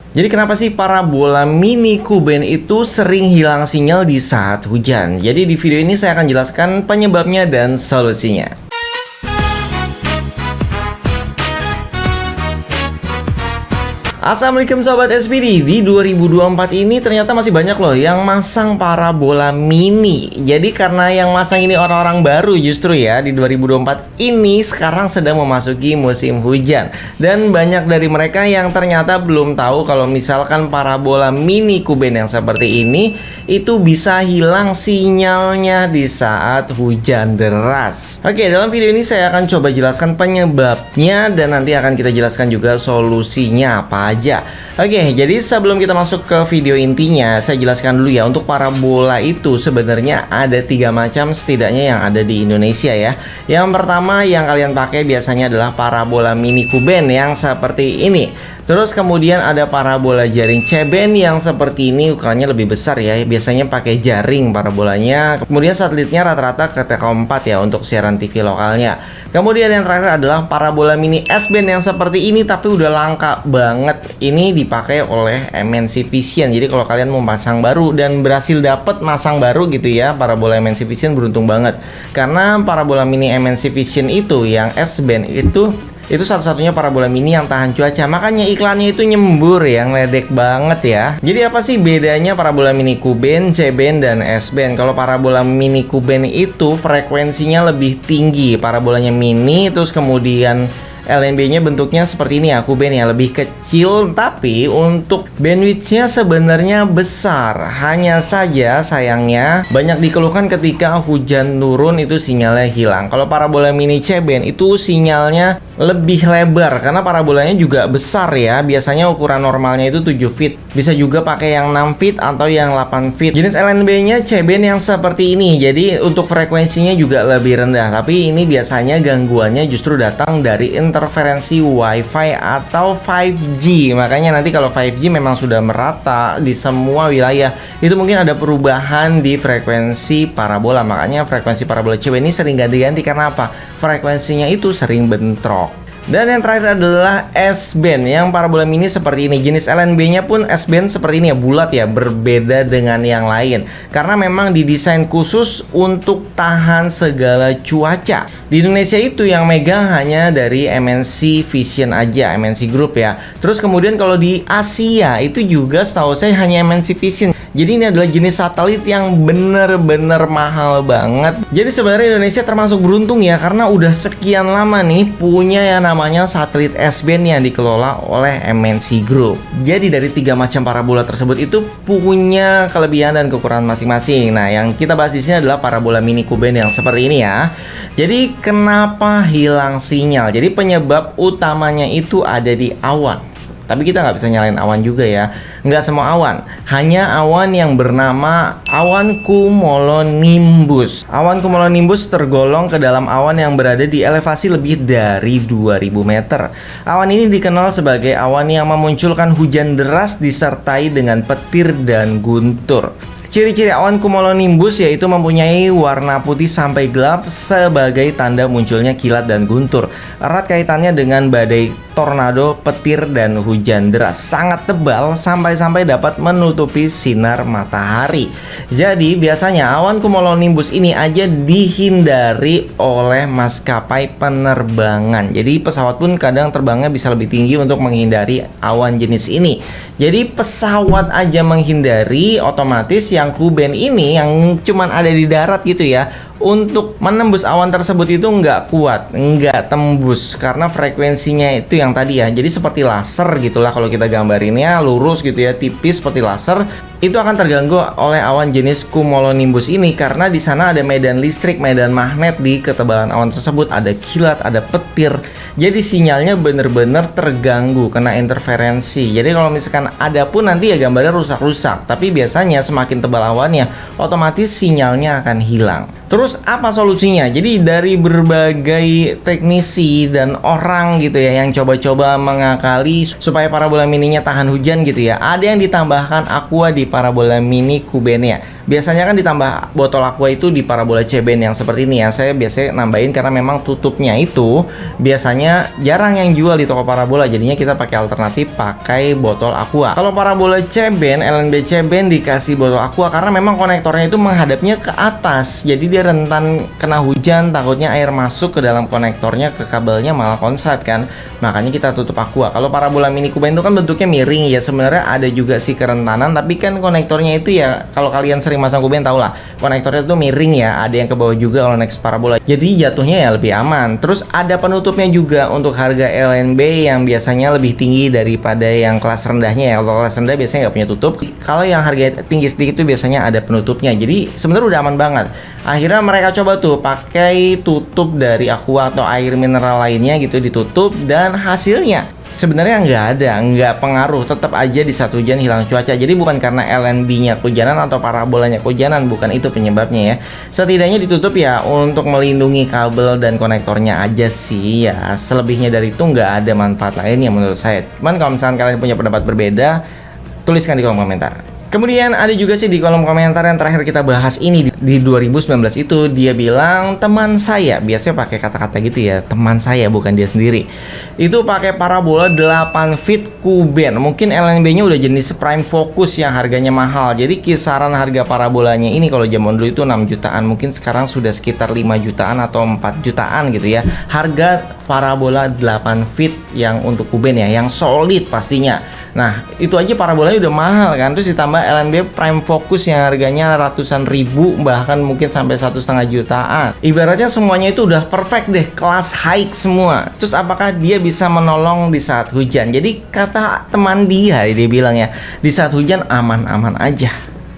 Jadi kenapa sih parabola mini Kuben itu sering hilang sinyal di saat hujan? Jadi di video ini saya akan jelaskan penyebabnya dan solusinya. Assalamualaikum Sobat SPD. Di 2024 ini ternyata masih banyak loh yang masang parabola mini. Jadi karena yang masang ini orang-orang baru justru ya, di 2024 ini sekarang sedang memasuki musim hujan. Dan banyak dari mereka yang ternyata belum tahu kalau misalkan parabola mini Kuben yang seperti ini itu bisa hilang sinyalnya di saat hujan deras. Oke, dalam video ini saya akan coba jelaskan penyebabnya dan nanti akan kita jelaskan juga solusinya apa aja. Oke, jadi sebelum kita masuk ke video intinya, saya jelaskan dulu ya, untuk parabola itu sebenarnya ada 3 macam setidaknya yang ada di Indonesia ya. Yang pertama yang kalian pakai biasanya adalah parabola mini Kuben yang seperti ini. Terus kemudian ada parabola jaring Ceben yang seperti ini, ukurannya lebih besar ya. Biasanya pakai jaring parabolanya. Kemudian satelitnya rata-rata ke TK4 ya untuk siaran TV lokalnya. Kemudian yang terakhir adalah parabola mini S-band yang seperti ini tapi udah langka banget. Ini dipakai oleh MNC Vision. Jadi kalau kalian mau pasang baru dan berhasil dapet masang baru gitu ya, parabola MNC Vision beruntung banget. Karena parabola mini MNC Vision itu yang S-band itu satu-satunya parabola mini yang tahan cuaca. Makanya iklannya itu nyembur ya, ngeledek banget ya. Jadi apa sih bedanya parabola mini Kuben, C-band, dan S-band? Kalau parabola mini Kuben itu frekuensinya lebih tinggi. Parabolanya mini, terus kemudian LNB-nya bentuknya seperti ini ya, Kuben ya, lebih kecil, tapi untuk bandwidth-nya sebenarnya besar. Hanya saja sayangnya banyak dikeluhkan ketika hujan turun itu sinyalnya hilang. Kalau parabola mini C-band itu sinyalnya lebih lebar karena parabolanya juga besar ya. Biasanya ukuran normalnya itu 7 feet. Bisa juga pakai yang 6 feet atau yang 8 feet. Jenis LNB-nya C-band yang seperti ini. Jadi untuk frekuensinya juga lebih rendah. Tapi ini biasanya gangguannya justru datang dari interferensi Wi-Fi atau 5G. Makanya nanti kalau 5G memang sudah merata di semua wilayah, itu mungkin ada perubahan di frekuensi parabola. Makanya frekuensi parabola C-band ini sering ganti-ganti. Karena apa? Frekuensinya itu sering bentrok. Dan yang terakhir adalah S-band yang parabola mini seperti ini. Jenis LNB-nya pun S-band seperti ini ya, bulat ya, berbeda dengan yang lain. Karena memang didesain khusus untuk tahan segala cuaca. Di Indonesia itu yang megang hanya dari MNC Vision aja, MNC Group ya. Terus kemudian kalau di Asia itu juga setahu saya hanya MNC Vision. Jadi ini adalah jenis satelit yang bener-bener mahal banget. Jadi sebenarnya Indonesia termasuk beruntung ya, karena udah sekian lama nih punya yang namanya satelit S-band yang dikelola oleh MNC Group. Jadi dari 3 macam parabola tersebut itu punya kelebihan dan kekurangan masing-masing. Nah, yang kita bahas di sini adalah parabola mini Kuben yang seperti ini ya. Jadi kenapa hilang sinyal? Jadi penyebab utamanya itu ada di awan. Tapi kita nggak bisa nyalain awan juga ya. Nggak semua awan, hanya awan yang bernama awan cumulonimbus. Awan cumulonimbus tergolong ke dalam awan yang berada di elevasi lebih dari 2000 meter. Awan ini dikenal sebagai awan yang memunculkan hujan deras disertai dengan petir dan guntur. Ciri-ciri awan cumulonimbus yaitu mempunyai warna putih sampai gelap sebagai tanda munculnya kilat dan guntur. Erat kaitannya dengan badai, tornado, petir, dan hujan deras. Sangat tebal sampai-sampai dapat menutupi sinar matahari. Jadi biasanya awan cumulonimbus ini aja dihindari oleh maskapai penerbangan. Jadi pesawat pun kadang terbangnya bisa lebih tinggi untuk menghindari awan jenis ini. Jadi pesawat aja menghindari, otomatis yang Kuben ini yang cuman ada di darat gitu ya, untuk menembus awan tersebut itu nggak kuat, nggak tembus karena frekuensinya itu yang tadi ya. Jadi seperti laser gitulah kalau kita gambarinnya, lurus gitu ya, tipis seperti laser. Itu akan terganggu oleh awan jenis cumulonimbus ini karena di sana ada medan listrik, medan magnet di ketebalan awan tersebut, ada kilat, ada petir. Jadi sinyalnya bener-bener terganggu, kena interferensi. Jadi kalau misalkan ada pun nanti ya gambarnya rusak-rusak. Tapi biasanya semakin tebal awannya, otomatis sinyalnya akan hilang. Terus apa solusinya? Jadi dari berbagai teknisi dan orang gitu ya yang coba-coba mengakali supaya parabola mininya tahan hujan gitu ya, ada yang ditambahkan aqua di parabola mini Kubennya. Biasanya kan ditambah botol aqua itu di parabola C-band yang seperti ini ya. Saya biasanya nambahin karena memang tutupnya itu biasanya jarang yang jual di toko parabola. Jadinya kita pakai alternatif pakai botol aqua. Kalau parabola C-band, LNB C-band dikasih botol aqua karena memang konektornya itu menghadapnya ke atas. Jadi dia rentan kena hujan, takutnya air masuk ke dalam konektornya, ke kabelnya malah konslet kan. Makanya kita tutup aqua. Kalau parabola mini Kuben itu kan bentuknya miring ya. Sebenarnya ada juga sih kerentanan, tapi kan konektornya itu ya, kalau kalian sering masang Kuben tau lah, konektornya itu miring ya, ada yang ke bawah juga kalau next parabola, jadi jatuhnya ya lebih aman. Terus ada penutupnya juga untuk harga LNB yang biasanya lebih tinggi daripada yang kelas rendahnya ya. Kalau kelas rendah biasanya nggak punya tutup, kalau yang harga tinggi sedikit itu biasanya ada penutupnya, jadi sebenarnya udah aman banget. Akhirnya mereka coba tuh pakai tutup dari aqua atau air mineral lainnya gitu, ditutup, dan hasilnya sebenarnya nggak pengaruh, tetap aja di saat hujan hilang cuaca. Jadi bukan karena LNB-nya kehujanan atau parabolanya kehujanan, bukan itu penyebabnya ya. Setidaknya ditutup ya untuk melindungi kabel dan konektornya aja sih ya. Selebihnya dari itu nggak ada manfaat lainnya menurut saya. Cuman kalau misalkan kalian punya pendapat berbeda, tuliskan di kolom komentar. Kemudian ada juga sih di kolom komentar yang terakhir kita bahas ini di 2019 itu, dia bilang teman saya, biasanya pakai kata-kata gitu ya, teman saya bukan dia sendiri, itu pakai parabola 8 feet Kuben. Mungkin LNB-nya udah jenis prime focus yang harganya mahal. Jadi kisaran harga parabolanya ini kalau zaman dulu itu 6 jutaan, mungkin sekarang sudah sekitar 5 jutaan atau 4 jutaan gitu ya. Harga parabola 8 feet yang untuk Kuben ya, yang solid pastinya. Nah, itu aja parabolanya udah mahal kan. Terus ditambah LNB prime focus yang harganya ratusan ribu, bahkan mungkin sampai 1,5 jutaan. Ibaratnya semuanya itu udah perfect deh, kelas high semua. Terus apakah dia bisa menolong di saat hujan? Jadi kata teman dia bilang ya, di saat hujan aman-aman aja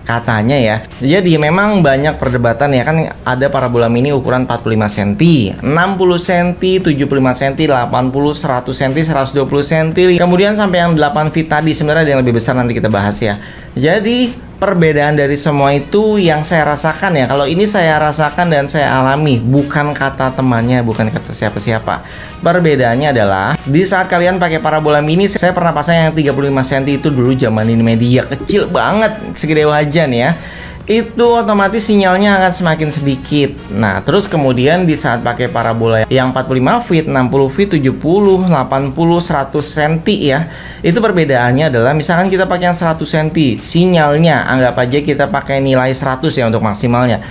katanya ya. Jadi memang banyak perdebatan ya, kan ada parabola mini ukuran 45 cm, 60 cm, 75 cm, 80, 100 cm, 120 cm, kemudian sampai yang 8 feet tadi. Sebenarnya ada yang lebih besar, nanti kita bahas ya. Jadi perbedaan dari semua itu yang saya rasakan ya, kalau ini saya rasakan dan saya alami, bukan kata temannya, bukan kata siapa-siapa. Perbedaannya adalah di saat kalian pakai parabola mini, saya pernah pasang yang 35 cm itu dulu zaman ini media kecil banget, segede wajan ya. Itu otomatis sinyalnya akan semakin sedikit. Nah, terus kemudian di saat pakai parabola yang 45 feet, 60 feet, 70, 80, 100 cm ya, itu perbedaannya adalah misalkan kita pakai yang 100 cm, sinyalnya anggap aja kita pakai nilai 100 ya untuk maksimalnya.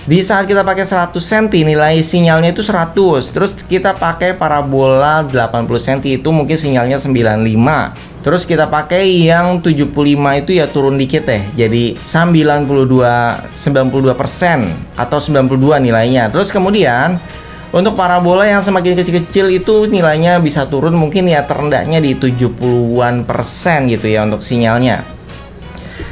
Di saat kita pakai 100 cm, nilai sinyalnya itu 100. Terus kita pakai parabola 80 cm itu mungkin sinyalnya 95. Terus kita pakai yang 75 itu ya turun dikit deh, jadi 92% atau 92 nilainya. Terus kemudian untuk parabola yang semakin kecil-kecil itu nilainya bisa turun, mungkin ya terendahnya di 70-an% gitu ya untuk sinyalnya.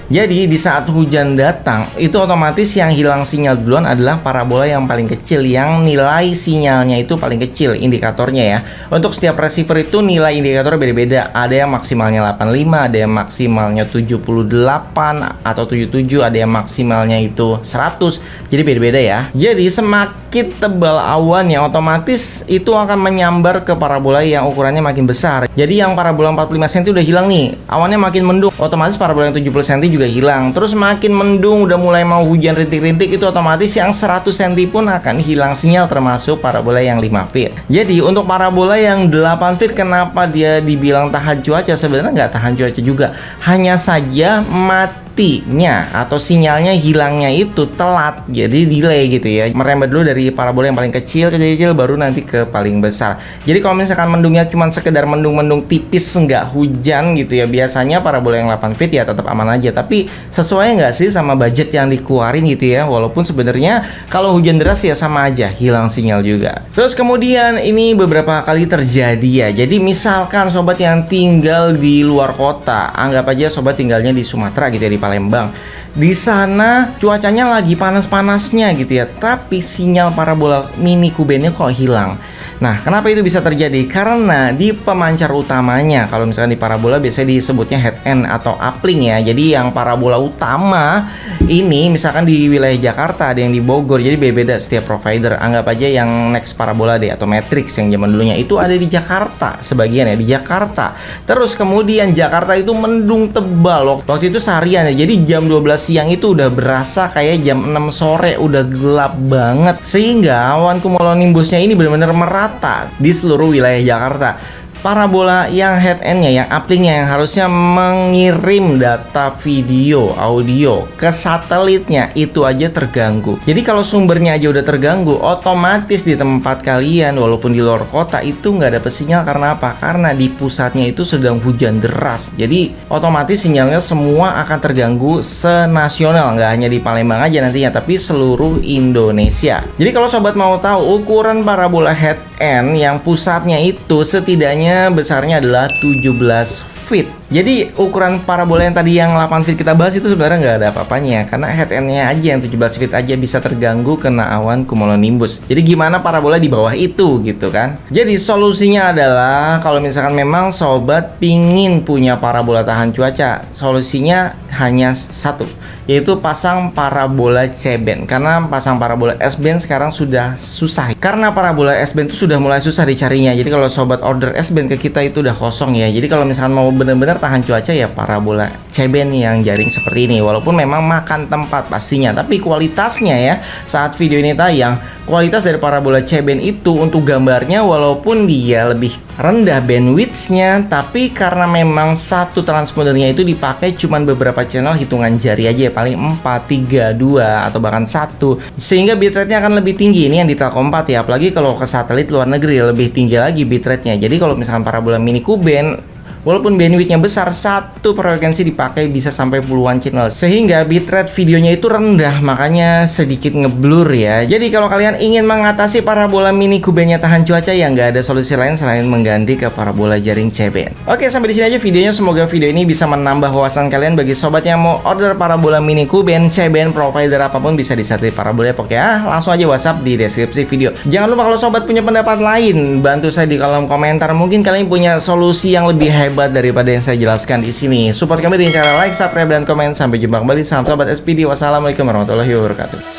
Jadi di saat hujan datang, itu otomatis yang hilang sinyal duluan adalah parabola yang paling kecil, yang nilai sinyalnya itu paling kecil indikatornya ya. Untuk setiap receiver itu nilai indikatornya beda-beda. Ada yang maksimalnya 85, ada yang maksimalnya 78 atau 77, ada yang maksimalnya itu 100. Jadi beda-beda ya. Jadi semakin tebal awan yang otomatis itu akan menyambar ke parabola yang ukurannya makin besar. Jadi yang parabola 45 cm udah hilang nih, awannya makin mendung, otomatis parabola yang 70 cm juga hilang. Terus makin mendung, udah mulai mau hujan rintik-rintik, itu otomatis yang 100 cm pun akan hilang sinyal, termasuk parabola yang 5 feet. Jadi untuk parabola yang 8 feet kenapa dia dibilang tahan cuaca? Sebenarnya nggak tahan cuaca juga, hanya saja matinya atau sinyalnya hilangnya itu telat, jadi delay gitu ya, merembet dulu dari parabola yang paling kecil baru nanti ke paling besar. Jadi kalau misalkan mendungnya cuma sekedar mendung tipis, nggak hujan gitu ya, biasanya parabola yang 8 feet ya tetap aman aja. Tapi sesuai nggak sih sama budget yang dikeluarin gitu ya, walaupun sebenarnya kalau hujan deras ya sama aja hilang sinyal juga. Terus kemudian ini beberapa kali terjadi ya, jadi misalkan sobat yang tinggal di luar kota, anggap aja sobat tinggalnya di Sumatera gitu ya, di Palembang. Di sana cuacanya lagi panas-panasnya gitu ya, tapi sinyal parabola mini Kubennya kok hilang. Nah, kenapa itu bisa terjadi? Karena di pemancar utamanya, kalau misalkan di parabola biasanya disebutnya head end atau uplink ya. Jadi yang parabola utama ini misalkan di wilayah Jakarta, ada yang di Bogor, jadi beda setiap provider. Anggap aja yang Next Parabola deh atau Matrix yang zaman dulunya itu ada di Jakarta, sebagian ya di Jakarta. Terus kemudian Jakarta itu mendung tebal waktu itu seharian ya. Jadi jam 12 siang itu udah berasa kayak jam 6 sore, udah gelap banget. Sehingga awan cumulonimbusnya ini benar-benar merata di seluruh wilayah Jakarta. Parabola yang head end-nya, yang uplinknya, yang harusnya mengirim data video, audio ke satelitnya itu aja terganggu. Jadi kalau sumbernya aja udah terganggu, otomatis di tempat kalian walaupun di luar kota itu nggak dapet sinyal. Karena apa? Karena di pusatnya itu sedang hujan deras. Jadi otomatis sinyalnya semua akan terganggu senasional, nggak hanya di Palembang aja nantinya, tapi seluruh Indonesia. Jadi kalau sobat mau tahu ukuran parabola head end yang pusatnya itu setidaknya besarnya adalah 17 feet. Jadi ukuran parabola yang tadi yang 8 feet kita bahas itu sebenarnya nggak ada apa-apanya, karena head end-nya aja yang 17 feet aja bisa terganggu kena awan cumulonimbus. Jadi gimana parabola di bawah itu gitu kan? Jadi solusinya adalah kalau misalkan memang sobat pingin punya parabola tahan cuaca, solusinya hanya satu, yaitu pasang parabola C-band. Karena pasang parabola S-band sekarang sudah susah. Karena parabola S-band itu sudah mulai susah dicarinya. Jadi kalau sobat order S-band ke kita itu udah kosong ya. Jadi kalau misalkan mau benar-benar tahan cuaca ya parabola C-band yang jaring seperti ini. Walaupun memang makan tempat pastinya, tapi kualitasnya ya, saat video ini tayang, kualitas dari parabola C-band itu untuk gambarnya walaupun dia lebih rendah bandwidth-nya, tapi karena memang satu transpondernya itu dipakai cuman beberapa channel hitungan jari aja ya, paling 4, 3, 2 atau bahkan 1, sehingga bitrate-nya akan lebih tinggi. Ini yang di Telkom 4 ya, apalagi kalau ke satelit luar negeri lebih tinggi lagi bitrate-nya. Jadi kalau misalkan parabola mini Q-band walaupun bandwidthnya besar, satu frekuensi dipakai bisa sampai puluhan channel, sehingga bitrate videonya itu rendah, makanya sedikit ngeblur ya. Jadi kalau kalian ingin mengatasi parabola mini Q-band-nya tahan cuaca, ya nggak ada solusi lain selain mengganti ke parabola jaring C-band. Oke, sampai di sini aja videonya. Semoga video ini bisa menambah wawasan kalian bagi sobat yang mau order parabola mini Q-band, C-band, provider apapun bisa di satelit parabola. Pokoknya langsung aja WhatsApp di deskripsi video. Jangan lupa kalau sobat punya pendapat lain, bantu saya di kolom komentar. Mungkin kalian punya solusi yang lebih hebat daripada yang saya jelaskan di sini. Support kami dengan cara like, subscribe, dan komen. Sampai jumpa kembali. Salam sobat SPD. Wassalamualaikum warahmatullahi wabarakatuh.